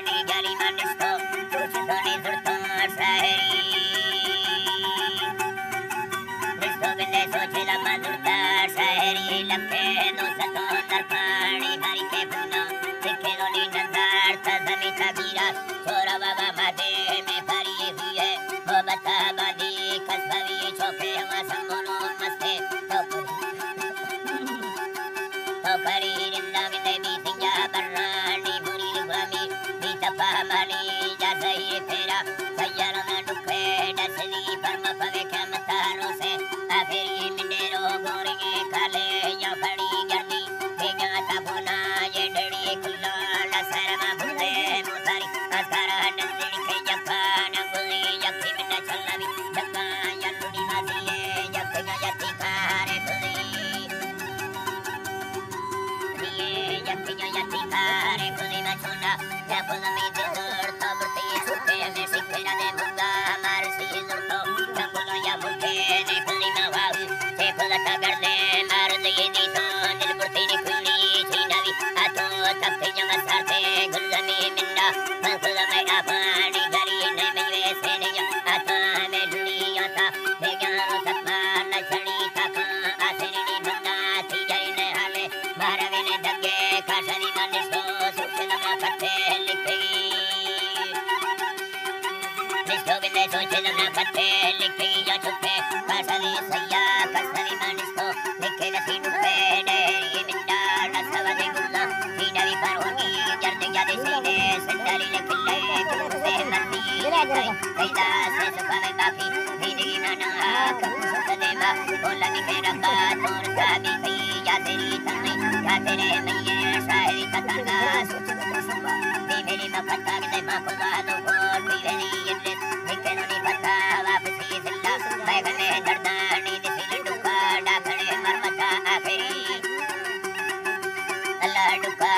नी गली मानिस्तो कुछ सोनी सुरतो शहरी निस्तो बिंदे सोचे लम्मा सुरता शहरी लपे दो सतो दरपानी भरी के पुनो दिखे दोनी नंदार तजमी तबीरा छोरा बाबा माथे में भरी हुई है वो बता बादी कसबी छोके हुआ संबोलो मस्ते तो करी रिंदा बिंदे भी सिंजा बर्रानी बुरी रुगामी भी तपा मानी जा सही फेरा सैयारों में दुखे डसली पर मफवे के मतारों से आखिरी मिंडेरो गोरेंगे काले या बड़ी गर्दी भेजा था बोना ये डड़ी खुला लसरमा भूले मुतारी अकारा नंदी के जक्का नंगुली जक्की मिंडा चलवी जक्का या लुड़ी माजिए जक्का जत्ती खारे खुली यति कारे खुली न छोड़ा या खुला में देर तो बरती सुते में सिखना दे मुंगा मार सी लुटो या खुला या मुके ने खुली न वाहु से खुला कर दे मार दे दी तो दिल बरती ने खुली थी नवी आतो तब से जमा साथे गुल्ला में मिंडा खुला में आपानी गरी ने में वैसे ने आता में दुनिया था बेगान सपना न छड़ी था आसे ने बंदा थी जाई ने हाले मारवे ने दगे काशनी मानिस्तो सुखना कथे लिखी निस्तो बिंदे सोचना कथे लिखी या छुपे काशनी सैया काशनी मानिस्तो लिखे नथी डुबे डेरी मिंडा नसवदे गुल्ला सीनरी पर होगी जर्दे जादे सीने संदारी लिखले से मती कैदा से सुखा में बाकी जिंदगी ना ना सुखदे बा बोला निके रखा तोर का भी या तेरी तन्नी या तेरे मैये शायरी ततना सुचना मेरी मफता के मां को गालो और मेरी ये निके नहीं पता वापसी जिंदा मैं गले दर्दानी दिल डुका डाखड़े मरमता आखिरी अल्लाह डुका